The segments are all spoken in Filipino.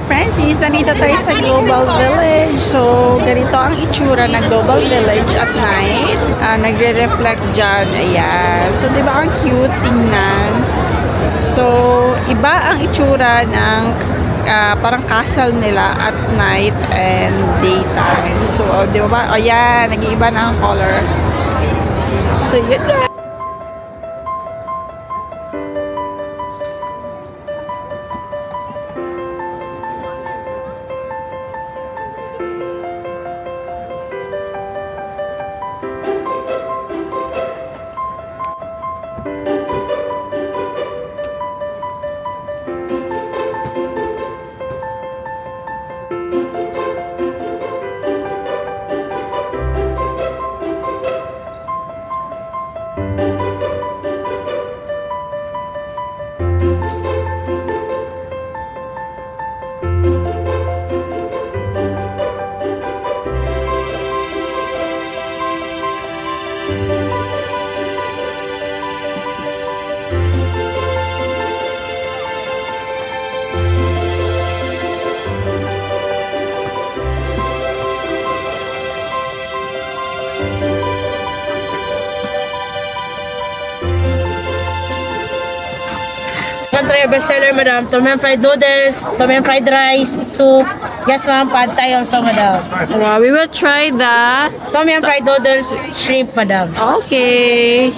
mga Francis, nandito tayo sa Global Village. So, ganito ang itsura ng Global Village at night. Nagre-reflect dyan. Ayan. So, di ba ang cute tingnan? So, iba ang itsura ng parang castle nila at night and daytime. So, di ba? Ayan, nag-iiba na ang color. So, yun na. Try your bestseller, madam. Tom yum fried noodles, tom yum fried rice, soup. Yes, ma'am. Pad thai also, madam. Wow, we will try the Tom yum fried noodles, shrimp, madam. okay.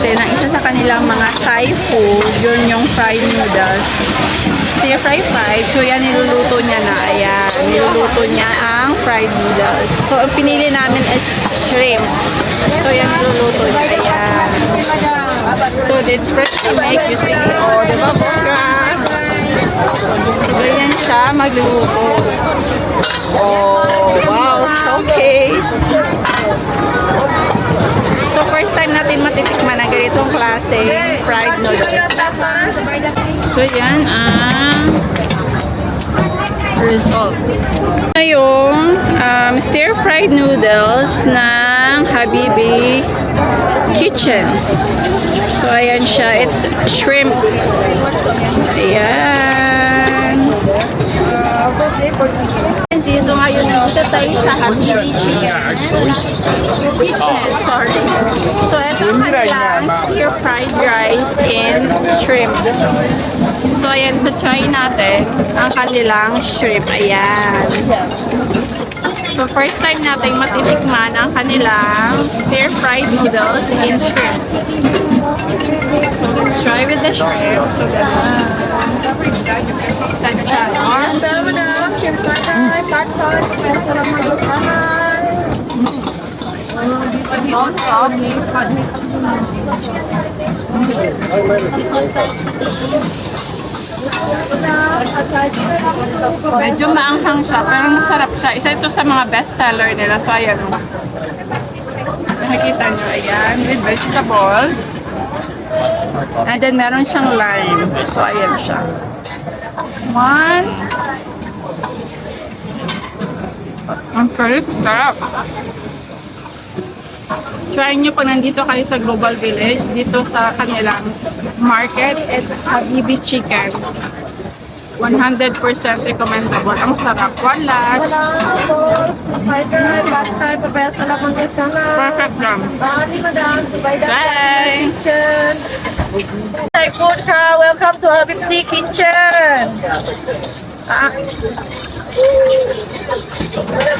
Then, ang isa sa kanilang mga Thai food, yun yung fried noodles. Stir fried. So, yan, niluluto niya na. Ayan, niluluto niya ang fried noodles. So, ang pinili namin is shrimp. So, yan, niluluto niya. Ayan. So, it's fresh to make using the bubble wrap. So, ganyan siya magluluto. Oh, wow, showcase. So, first time natin matitikman ang ganitong klase fried noodles. So, yan ang result. Yung stir-fried noodles ng Habibi Kitchen. So, ayan siya. It's shrimp. Ayan. So, ngayon dito tayo sa Habibi Kitchen. Sorry. So, ito ang kanilang stir-fried rice and shrimp. So, ayan. So, try natin ang kanilang shrimp. Ayan. So, first time natin matitikman ang kanilang stir-fried noodles and shrimp. So, let's try with the shrimp. So, let's try. Medyo maanghang siya, pero masarap siya. Isa ito sa mga best seller nila. So, ayan. Nakikita nyo, ayan. With vegetables. And then, meron siyang lime. So, ayan siya. One. Ang sarap. Try nyo pag nandito kayo sa Global Village, dito sa kanilang market. It's Habibi Chicken. 100% recommendable. Ang sarap. One last. Perfect lang. Bye! Thai food ka. Welcome to Habibi Kitchen.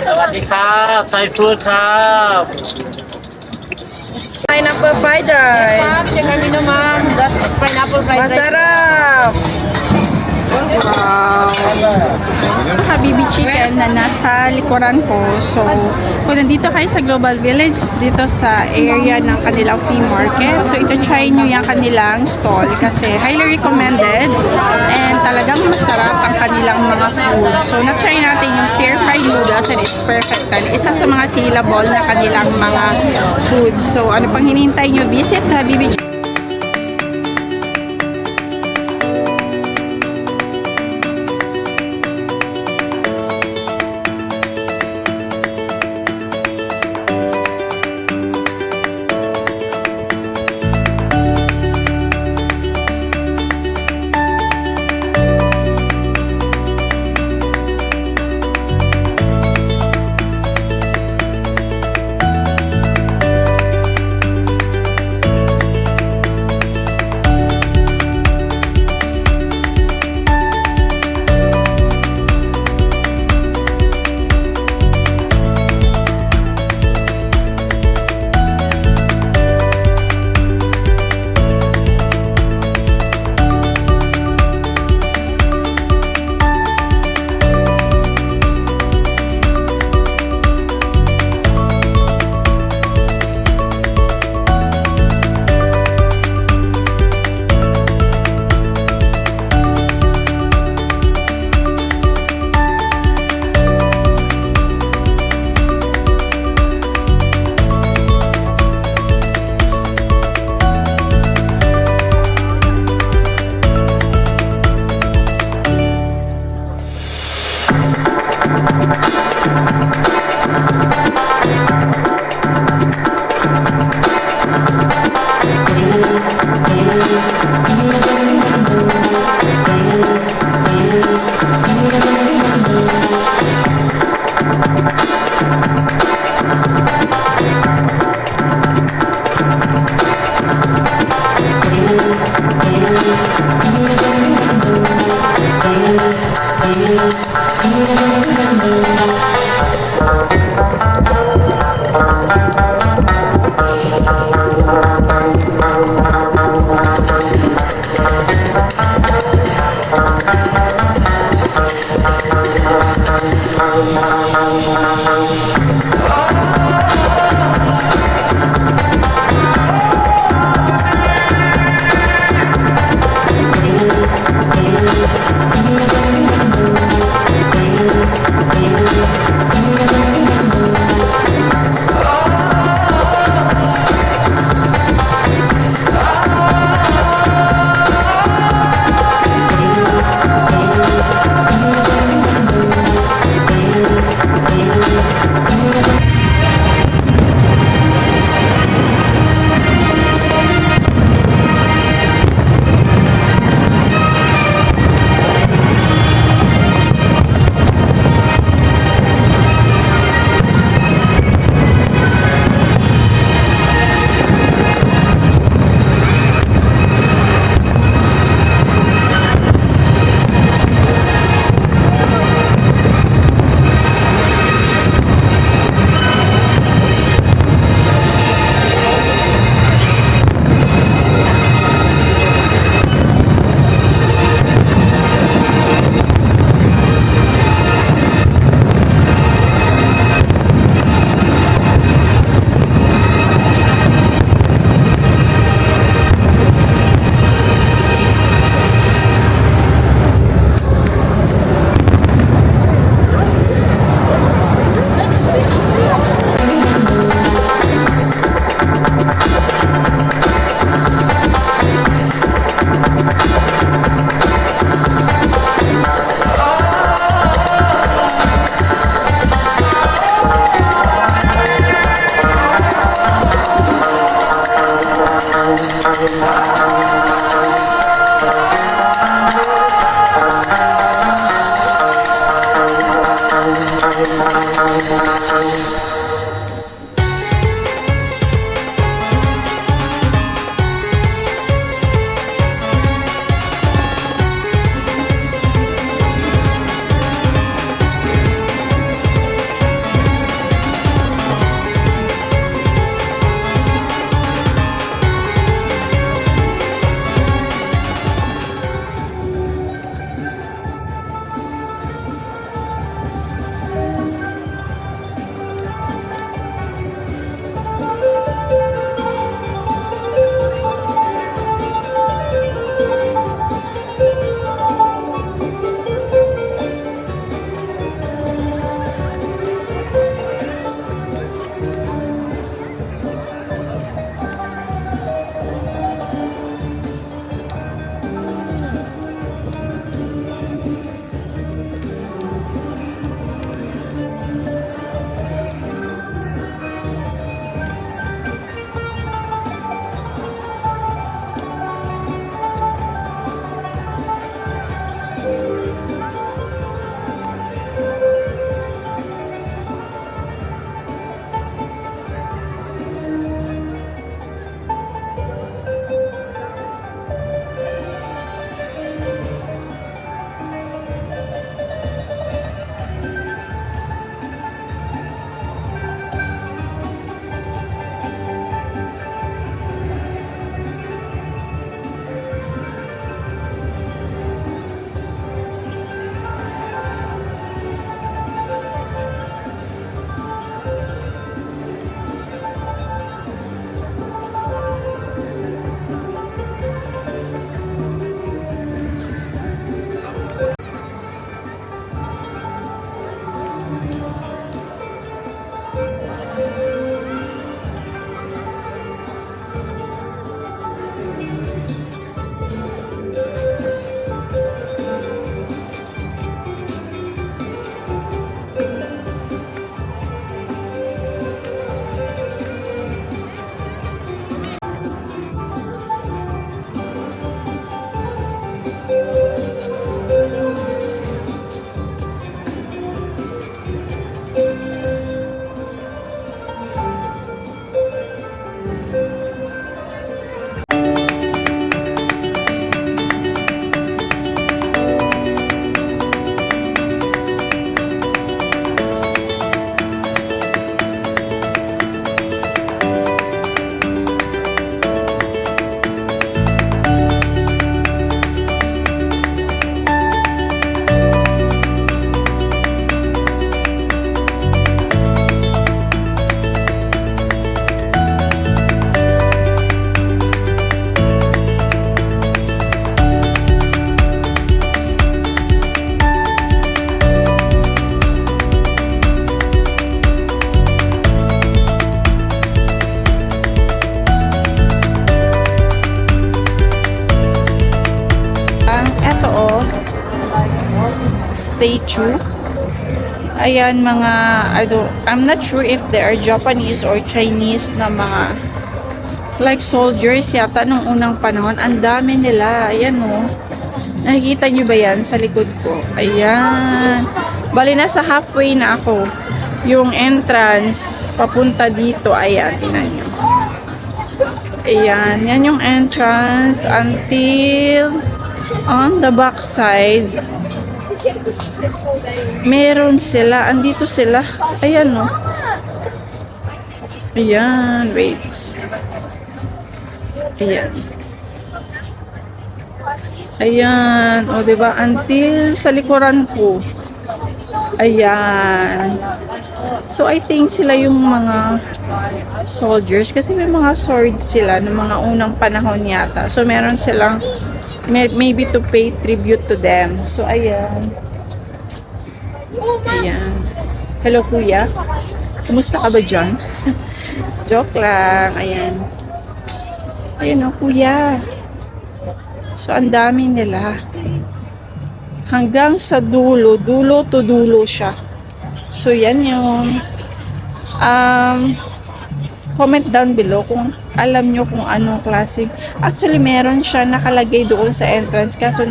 สวัสดีครับไทยฟู้ดครับ Pineapple fried rice. Ma'am, check kami na ma'am. That's pineapple fried rice. Masarap. madam. Wow. Habibi Chicken na nasa likuran ko. So, kung nandito kayo sa Global Village, dito sa area ng kanilang flea market, so ito try nyo yung kanilang stall kasi highly recommended and talagang masarap ang kanilang mga food. So, na-try natin yung stir-fried noodles and it's perfect. Isa sa mga saleable na kanilang mga food. So, ano pang hinihintay nyo? Visit Habibi Chicken. Eto statue. Ayan, mga, I'm not sure if they are Japanese or Chinese na mga, like soldiers yata nung unang panahon. Ang dami nila. Ayan nakikita nyo ba yan sa likod ko? Ayan. Bali, nasa halfway na ako. Yung entrance, papunta dito. Ayan, tingnan nyo. Ayan, yan yung entrance until on the back side. Meron sila. Andito sila. Ayan Ayan, wait. Ayan. Ayan. Diba? Until sa likuran ko. Ayan. So, I think sila yung mga soldiers. Kasi may mga swords sila ng mga unang panahon yata. So, meron silang maybe to pay tribute to them. So, ayan. Ayan. Hello, kuya. Kumusta ka ba dyan? Joke lang. Ayan. Ayan kuya. So, ang dami nila. Hanggang sa dulo. Dulo to dulo siya. So, yan yung comment down below kung alam nyo kung anong klase. Actually, meron siya nakalagay doon sa entrance. Kaso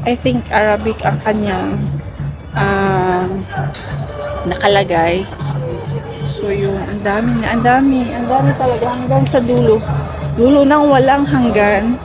I think Arabic ang kanyang nakalagay. So, yung ang dami talaga hanggang sa dulo. Dulo ng walang hanggan.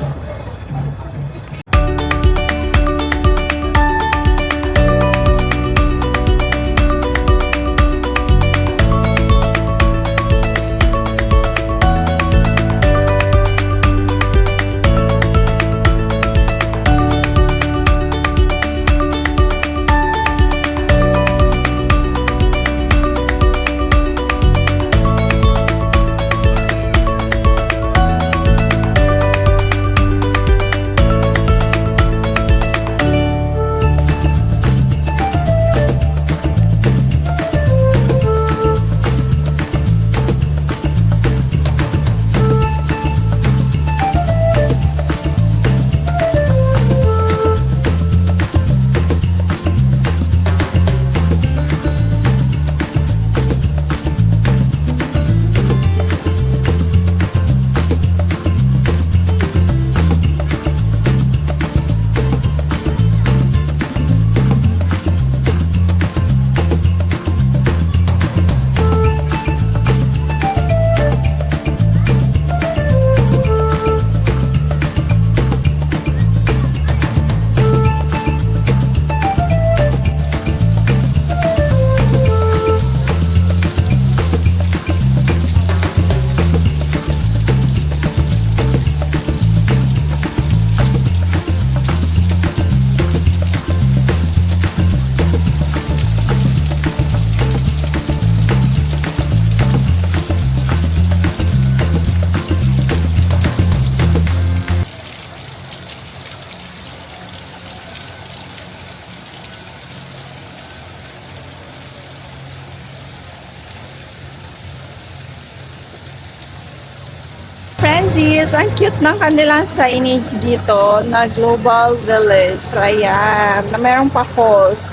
Francis, ang cute ng kanilang signage dito na Global Village. Ayan, na mayroong pa falls.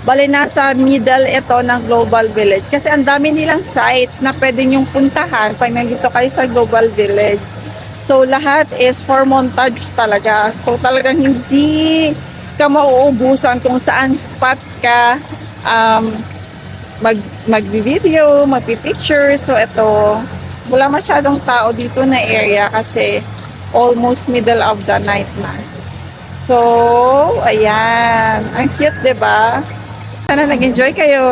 Bali, nasa middle ito ng Global Village. Kasi ang dami nilang sites na pwede nyong puntahan pag nandito kayo sa Global Village. So, lahat is for montage talaga. So, talagang hindi ka mauubusan kung saan spot ka mag-video, mag-picture. So, ito, wala masyadong tao dito na area kasi almost middle of the night na. So, ayan. Ang cute, diba? Sana nag-enjoy kayo.